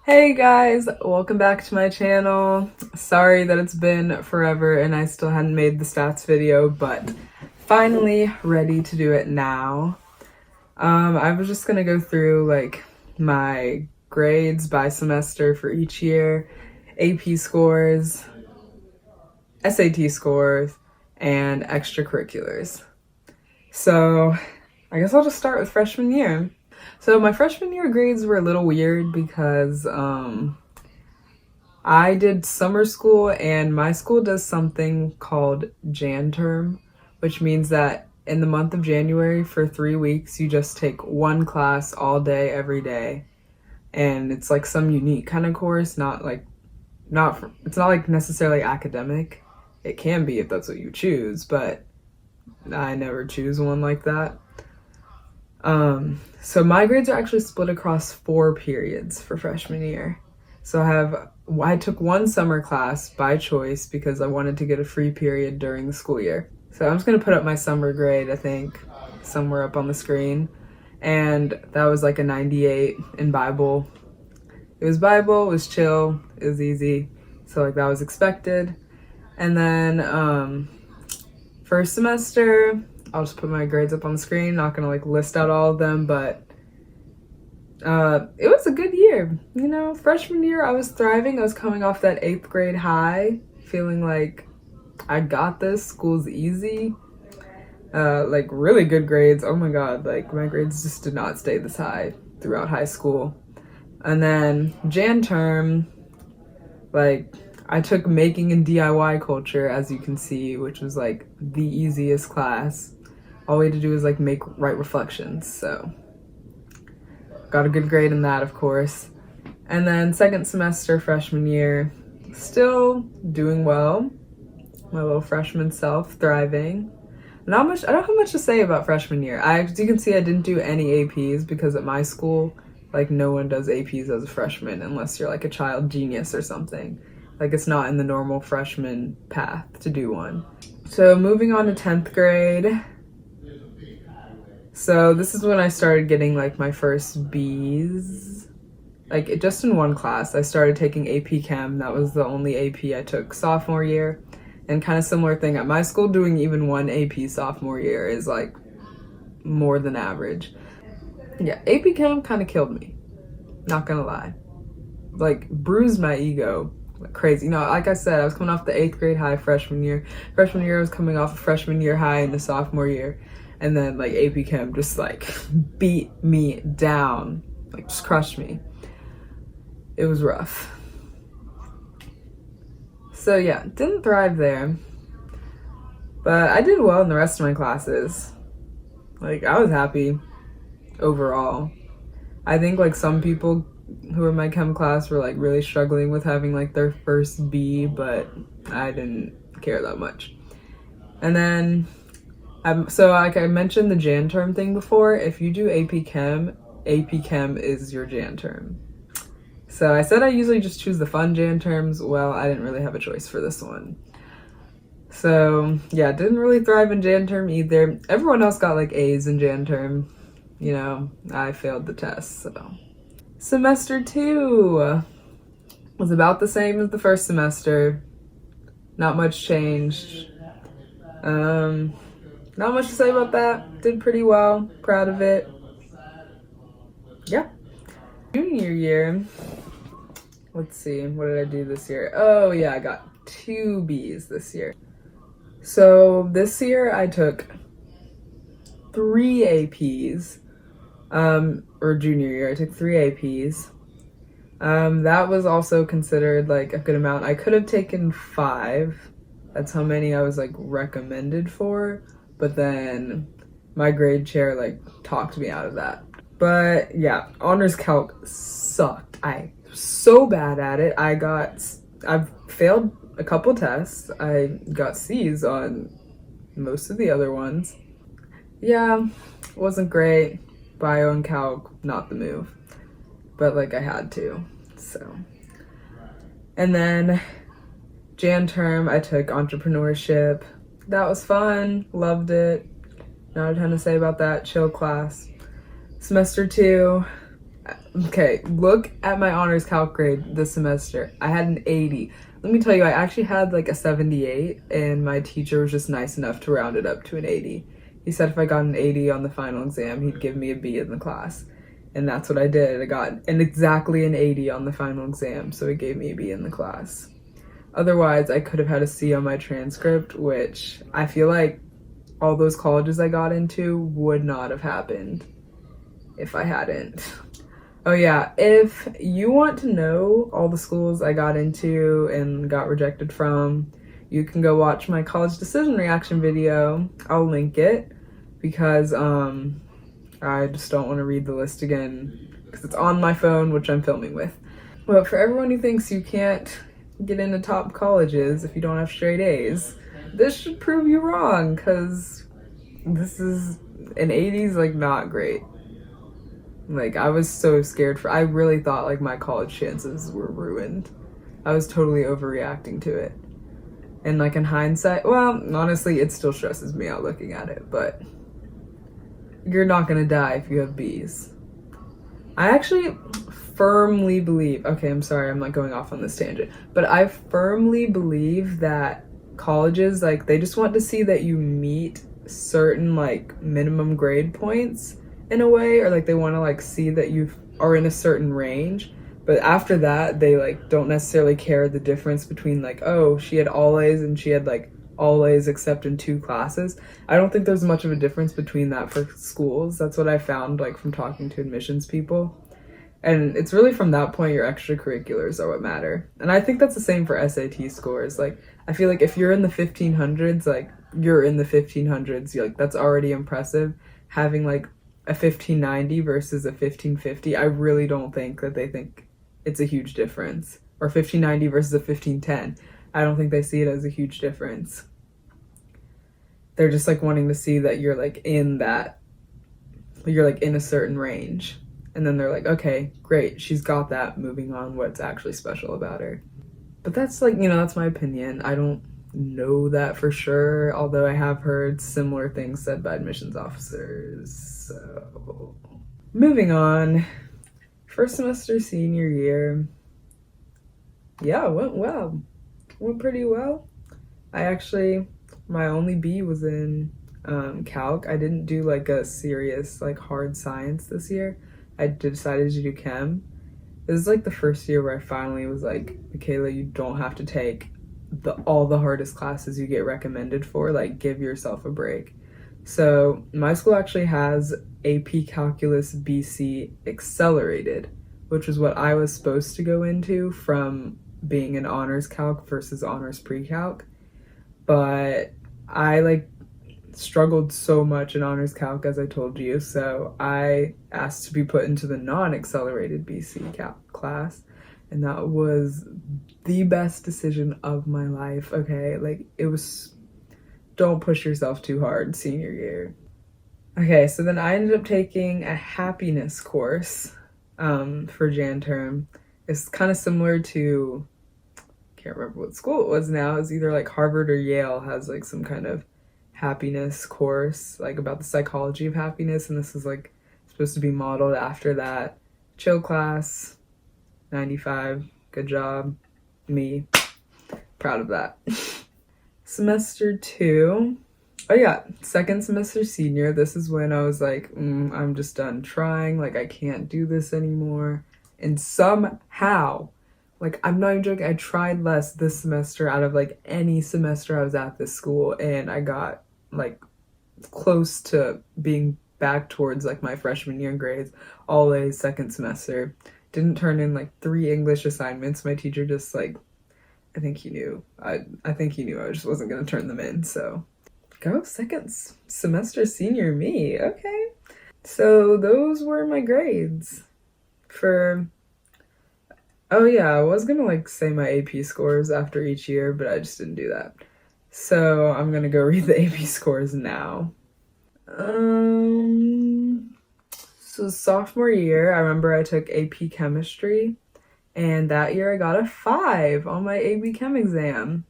Hey guys, welcome back to my channel. Sorry that it's been forever and I still hadn't made the stats video, but finally ready to do it now. I was just gonna go through like my grades by semester for each year, AP scores, SAT scores, and extracurriculars. So I guess I'll just start with freshman year. So my freshman year grades were a little weird because I did summer school and my school does something called Jan term, which means that in the month of January for 3 weeks you just take one class all day every day, and it's like some unique kind of course, it's not like necessarily academic. It can be if that's what you choose, but I never choose one like that. So my grades are actually split across 4 periods for freshman year. So I took one summer class by choice because I wanted to get a free period during the school year. So I'm just gonna put up my summer grade, I think, somewhere up on the screen. And that was like a 98 in Bible. It was Bible, it was chill, it was easy. So like that was expected. And then first semester, I'll just put my grades up on the screen, not gonna like list out all of them, but it was a good year. You know, freshman year I was thriving. I was coming off that 8th grade high, feeling like I got this, school's easy. Like really good grades. Oh my god, like my grades just did not stay this high throughout high school. And then Jan term, like I took making and DIY culture, as you can see, which was like the easiest class. All we had to do was like write reflections, so got a good grade in that, of course. And then second semester freshman year, still doing well. My little freshman self, thriving. I don't have much to say about freshman year. As you can see, I didn't do any APs because at my school, like no one does APs as a freshman unless you're like a child genius or something. Like it's not in the normal freshman path to do one. So moving on to 10th grade. So this is when I started getting like my first B's. Like just in one class, I started taking AP Chem. That was the only AP I took sophomore year. And kind of similar thing at my school, doing even one AP sophomore year is like more than average. Yeah, AP Chem kind of killed me. Not gonna lie. Like bruised my ego like crazy. You know, like I said, I was coming off the 8th grade high freshman year. Freshman year I was coming off a freshman year high in the sophomore year. And then like AP Chem just like beat me down, like just crushed me. It was rough. So yeah, didn't thrive there. But I did well in the rest of my classes. Like I was happy overall. I think like some people who were in my chem class were like really struggling with having like their first B, but I didn't care that much. And then so like I mentioned the Jan term thing before. If you do AP Chem is your Jan term. So I said I usually just choose the fun Jan terms. Well, I didn't really have a choice for this one. So yeah, didn't really thrive in Jan term either. Everyone else got like A's in Jan term. You know, I failed the test, so. Semester 2 was about the same as the first semester. Not much changed. Not much to say about that. Did pretty well. Proud of it. Yeah. Junior year. Let's see. What did I do this year? Oh yeah, I got 2 B's this year. So this year I took 3 APs. Or junior year, I took 3 APs. That was also considered like a good amount. I could have taken 5. That's how many I was like recommended for. But then my grade chair like talked me out of that. But yeah, honors calc sucked. I was so bad at it. I've failed a couple tests. I got C's on most of the other ones. Yeah, wasn't great. Bio and calc, not the move. But like I had to, so. And then Jan term, I took entrepreneurship. That was fun, loved it. Not a ton to say about that, chill class. Semester 2, Okay, look at my honors calc grade this semester. I had an 80. Let me tell you, I actually had like a 78, and my teacher was just nice enough to round it up to an 80. He said if I got an 80 on the final exam, he'd give me a B in the class. And that's what I did. I got exactly an 80 on the final exam, so he gave me a B in the class. Otherwise, I could have had a C on my transcript, which I feel like all those colleges I got into would not have happened if I hadn't. Oh yeah, if you want to know all the schools I got into and got rejected from, you can go watch my college decision reaction video. I'll link it because I just don't want to read the list again because it's on my phone, which I'm filming with. But for everyone who thinks you can't get into top colleges if you don't have straight A's, this should prove you wrong, because this is an 80's like not great. Like, I was so scared I really thought like my college chances were ruined. I was totally overreacting to it. And like in hindsight, well, honestly, it still stresses me out looking at it, but you're not gonna die if you have B's. I actually firmly believe, okay, I'm sorry, I'm like going off on this tangent, but I firmly believe that colleges, like, they just want to see that you meet certain like minimum grade points in a way, or like they want to like see that you are in a certain range, but after that they like don't necessarily care the difference between like, oh, she had all A's and she had like all A's except in 2 classes. I don't think there's much of a difference between that for schools. That's what I found like from talking to admissions people. And it's really from that point your extracurriculars are what matter. And I think that's the same for SAT scores. Like, I feel like if you're in the 1500s, like you're in the 1500s, you're like, that's already impressive. Having like a 1590 versus a 1550, I really don't think that they think it's a huge difference. Or 1590 versus a 1510. I don't think they see it as a huge difference. They're just like wanting to see that you're like in that, you're like in a certain range. And then they're like, okay, great, she's got that, moving on, what's actually special about her. But that's like, you know, that's my opinion. I don't know that for sure, although I have heard similar things said by admissions officers. So, moving on. First semester senior year. Yeah, it went well. Went pretty well. My only B was in calc. I didn't do like a serious like hard science this year. I decided to do chem. This is like the first year where I finally was like, Michaela, you don't have to take all the hardest classes you get recommended for. Like, give yourself a break. So my school actually has AP Calculus BC Accelerated, which is what I was supposed to go into from being an honors calc versus honors pre-calc. But I like struggled so much in honors calc, as I told you, so I asked to be put into the non-accelerated BC calc class, and that was the best decision of my life. Okay, like, it was, don't push yourself too hard senior year. Okay, so then I ended up taking a happiness course for Jan term. It's kind of similar to, can't remember what school it was now. It's either like Harvard or Yale has like some kind of happiness course, like about the psychology of happiness, and this is like supposed to be modeled after that. Chill class, 95, good job, me, proud of that. Semester 2, oh yeah, second semester senior, this is when I was like, I'm just done trying, like I can't do this anymore. And somehow, like, I'm not even joking, I tried less this semester out of like any semester I was at this school, and I got like close to being back towards like my freshman year grades, all A's second semester. Didn't turn in like 3 English assignments. My teacher just like, I think he knew I just wasn't gonna turn them in. So go second semester senior me. Okay, so those were my grades for, oh yeah, I was gonna like say my AP scores after each year, but I just didn't do that. So I'm gonna go read the AP scores now. So sophomore year, I remember I took AP chemistry, and that year I got a 5 on my AP Chem exam.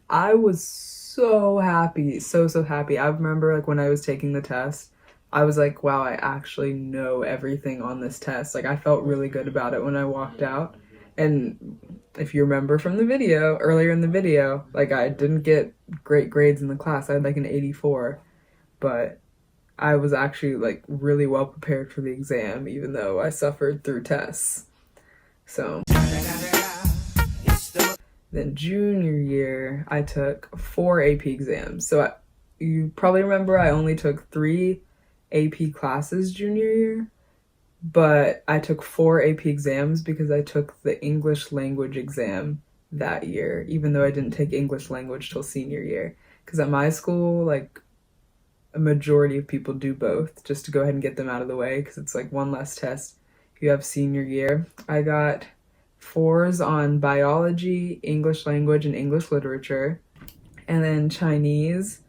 I was so happy, so happy. I remember like when I was taking the test, I was like, wow, I actually know everything on this test. Like, I felt really good about it when I walked out. And if you remember from the video, earlier in the video, like, I didn't get great grades in the class. I had like an 84, but I was actually like really well prepared for the exam, even though I suffered through tests. So then junior year, I took 4 AP exams. So you probably remember I only took 3 AP classes junior year, but I took 4 AP exams because I took the English language exam that year, even though I didn't take English language till senior year. Because at my school, like, a majority of people do both just to go ahead and get them out of the way, because it's like one less test you have senior year. I got 4s on biology, English language, and English literature, and then Chinese.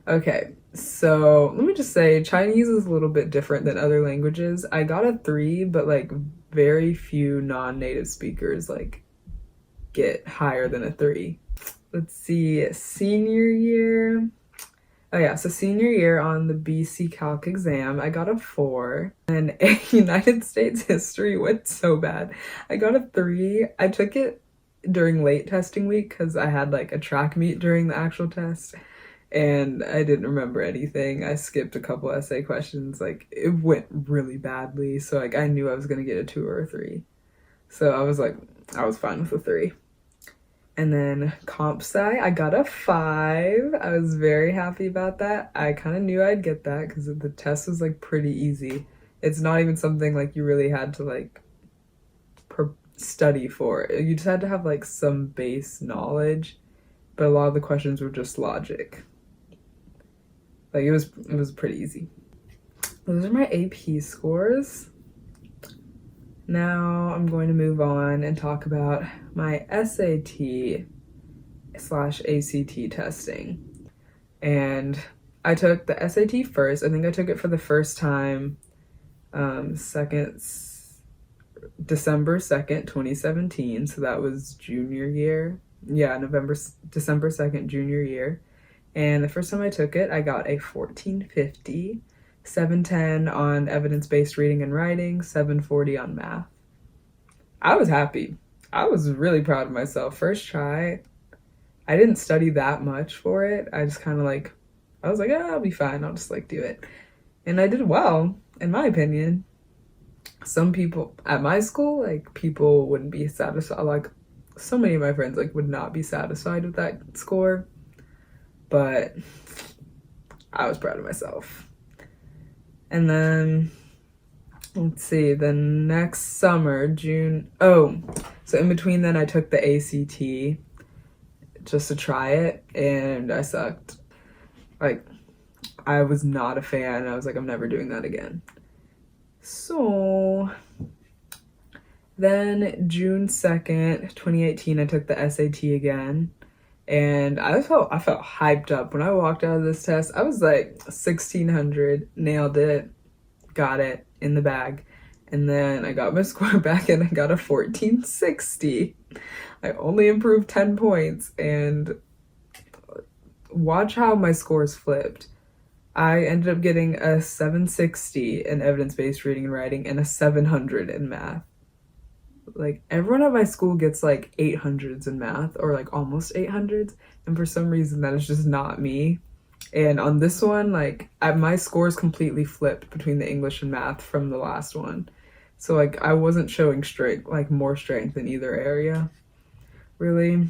Okay, so let me just say Chinese is a little bit different than other languages. I got a 3, but like very few non-native speakers like get higher than a 3. Let's see, senior year. Oh yeah, so senior year on the BC Calc exam, I got a 4. And United States history went so bad. I got a 3. I took it during late testing week because I had like a track meet during the actual test, and I didn't remember anything. I skipped a couple essay questions. Like, it went really badly, so like I knew I was gonna get a 2 or a 3. So I was like, I was fine with a 3. And then comp sci, I got a 5. I was very happy about that. I kind of knew I'd get that because the test was like pretty easy. It's not even something like you really had to like study for. You just had to have like some base knowledge, but a lot of the questions were just logic. Like, it was pretty easy. Those are my AP scores. Now I'm going to move on and talk about my SAT/ACT testing. And I took the SAT first. I think I took it for the first time December 2nd, 2017. So that was junior year. Yeah, December 2nd, junior year. And the first time I took it, I got a 1450. 710 on evidence-based reading and writing, 740 on math. I was happy. I was really proud of myself. First try, I didn't study that much for it. I just kind of like, I was like, I'll be fine. I'll just like do it. And I did well, in my opinion. Some people at my school, like, people wouldn't be satisfied. Like, so many of my friends like would not be satisfied with that score. But I was proud of myself. And then, let's see, the next summer, June, so in between then I took the ACT just to try it, and I sucked. Like, I was not a fan. I was like, I'm never doing that again. So then June 2nd, 2018, I took the SAT again. And I felt hyped up. When I walked out of this test, I was like 1600, nailed it, got it in the bag. And then I got my score back and I got a 1460. I only improved 10 points, and watch how my scores flipped. I ended up getting a 760 in evidence-based reading and writing and a 700 in math. Like, everyone at my school gets like 800s in math, or like almost 800s, and for some reason that is just not me. And on this one, like, my scores completely flipped between the English and math from the last one. So like, I wasn't showing more strength in either area, really.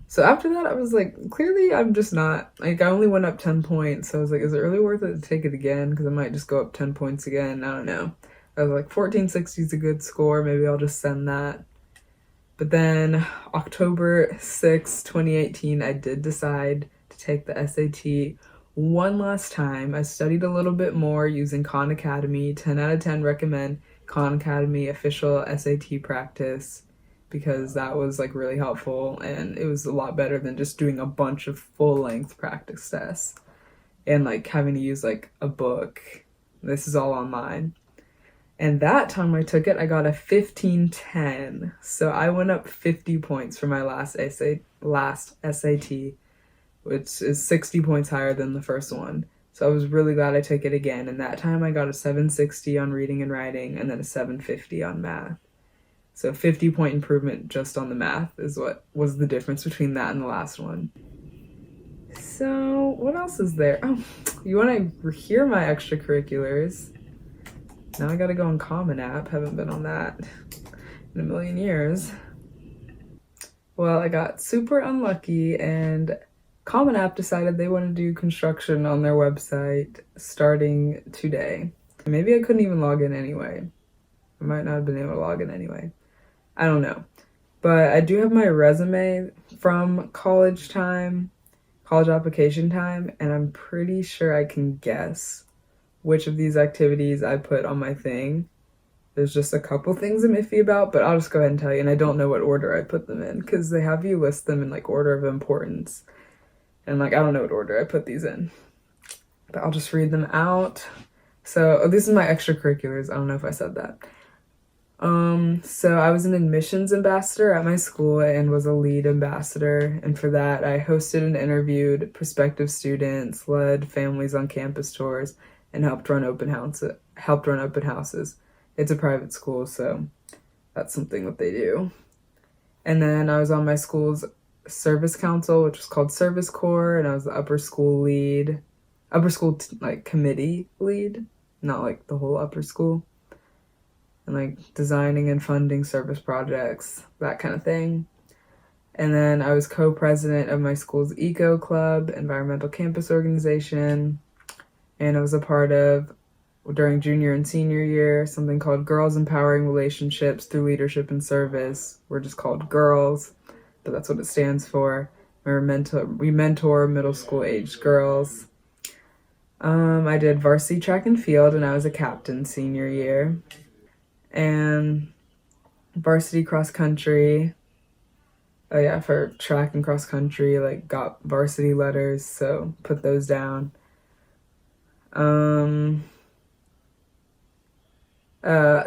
So after that, I was like, clearly I'm just not, like, I only went up 10 points. So I was like, is it really worth it to take it again? Because I might just go up 10 points again. I don't know. I was like, 1460 is a good score. Maybe I'll just send that. But then October 6, 2018, I did decide to take the SAT one last time. I studied a little bit more using Khan Academy. 10 out of 10 recommend Khan Academy official SAT practice, because that was like really helpful, and it was a lot better than just doing a bunch of full-length practice tests and like having to use like a book. This is all online. And that time I took it, I got a 1510. So I went up 50 points for my last SAT, which is 60 points higher than the first one. So I was really glad I took it again. And that time I got a 760 on reading and writing and then a 750 on math. So 50-point improvement just on the math is what was the difference between that and the last one. So what else is there? Oh, you want to hear my extracurriculars? Now I gotta go on Common App. Haven't been on that in a million years. Well, I got super unlucky and Common App decided they want to do construction on their website starting today. Maybe I couldn't even log in anyway. I might not have been able to log in anyway. I don't know. But I do have my resume from college application time, and I'm pretty sure I can guess which of these activities I put on my thing. There's just a couple things I'm iffy about, but I'll just go ahead and tell you, and I don't know what order I put them in, because they have you list them in like order of importance. And like, I don't know what order I put these in, but I'll just read them out. So this is my extracurriculars. I don't know if I said that. So I was an admissions ambassador at my school and was a lead ambassador. And for that, I hosted and interviewed prospective students, led families on campus tours, and helped run open houses. It's a private school, so that's something that they do. And then I was on my school's service council, which was called Service Corps, and I was the upper school committee lead, not like the whole upper school, and like designing and funding service projects, that kind of thing. And then I was co-president of my school's eco club, environmental campus organization, and I was a part of, during junior and senior year, something called Girls Empowering Relationships Through Leadership and Service. We're just called girls, but that's what it stands for. We mentor middle school aged girls. I did varsity track and field, and I was a captain senior year. And varsity cross country. Oh yeah, for track and cross country, like got varsity letters, so put those down.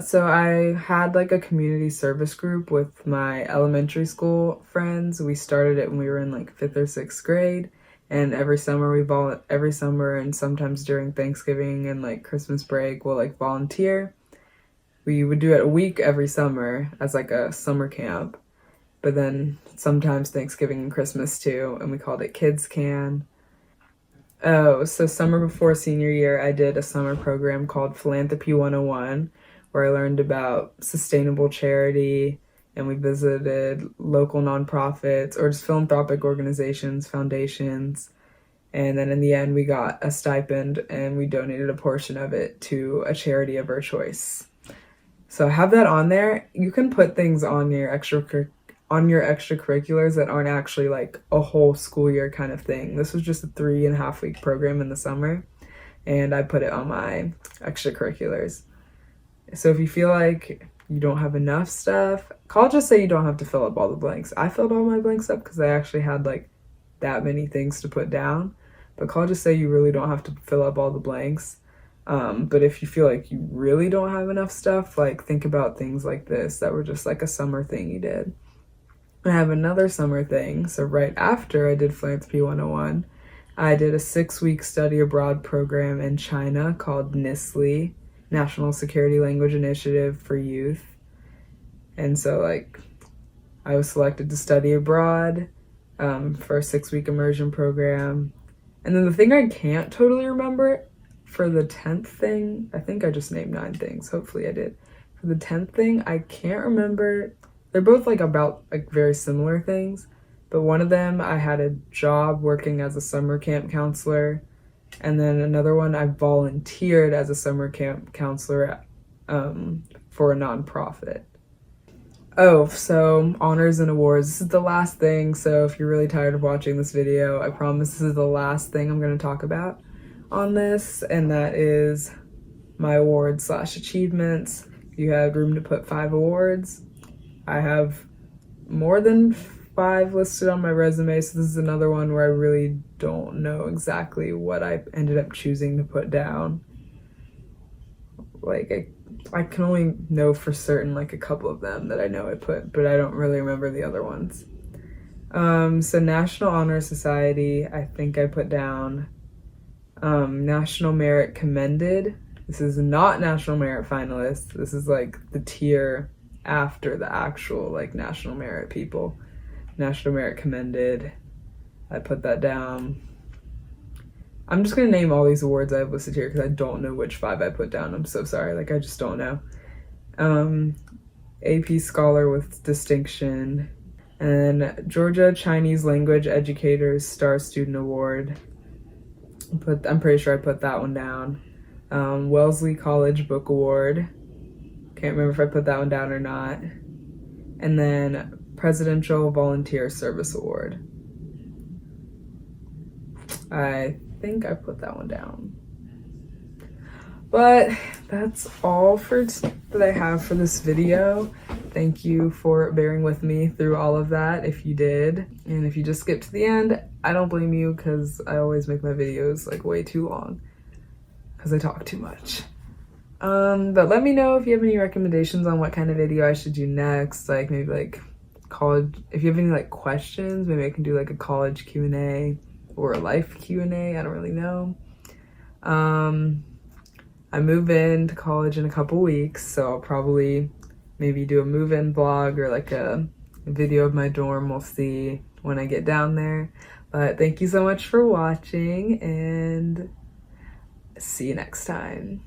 So I had like a community service group with my elementary school friends. We started it when we were in like 5th or 6th grade, and every summer and sometimes during Thanksgiving and like Christmas break, we'll like volunteer. We would do it a week every summer as like a summer camp, but then sometimes Thanksgiving and Christmas too, and we called it Kids Can. Oh, so summer before senior year, I did a summer program called Philanthropy 101, where I learned about sustainable charity, and we visited local nonprofits or just philanthropic organizations, foundations. And then in the end, we got a stipend and we donated a portion of it to a charity of our choice. So I have that on there. You can put things on your extracurriculars that aren't actually like a whole school year kind of thing. This was just a 3.5-week program in the summer, and I put it on my extracurriculars. So if you feel like you don't have enough stuff, I'll just say you don't have to fill up all the blanks. I filled all my blanks up because I actually had like that many things to put down, but I'll just say you really don't have to fill up all the blanks. But if you feel like you really don't have enough stuff, like think about things like this that were just like a summer thing you did. I have another summer thing. So right after I did Philanthropy 101, I did a 6-week study abroad program in China called NSLI, National Security Language Initiative for Youth. And so like I was selected to study abroad for a 6-week immersion program. And then the thing I can't totally remember for the 10th thing, I think I just named 9 things. Hopefully I did. For the 10th thing, I can't remember. They're both like about like very similar things, but one of them I had a job working as a summer camp counselor, and then another one I volunteered as a summer camp counselor for a nonprofit. Oh, so honors and awards. This is the last thing, so if you're really tired of watching this video, I promise this is the last thing I'm going to talk about on this, and that is my awards/achievements. You had room to put 5 awards. I have more than 5 listed on my resume, so this is another one where I really don't know exactly what I ended up choosing to put down. Like, I can only know for certain like a couple of them that I know I put, but I don't really remember the other ones. So National Honor Society, I think I put down. National Merit Commended. This is not National Merit Finalist. This is like the tier after the actual like National Merit people. National Merit Commended. I put that down. I'm just gonna name all these awards I have listed here because I don't know which 5 I put down. I'm so sorry, like I just don't know. AP Scholar with Distinction, and then Georgia Chinese Language Educators Star Student Award. I'm pretty sure I put that one down. Wellesley College Book Award. Can't remember if I put that one down or not. And then Presidential Volunteer Service Award. I think I put that one down. But that's all that I have for this video. Thank you for bearing with me through all of that if you did. And if you just skipped to the end, I don't blame you because I always make my videos like way too long because I talk too much. But let me know if you have any recommendations on what kind of video I should do next. Like maybe like college, if you have any like questions, maybe I can do like a college Q&A or a life Q&A. I don't really know. I move into college in a couple weeks, so I'll probably maybe do a move-in vlog or like a video of my dorm. We'll see when I get down there. But thank you so much for watching, and see you next time.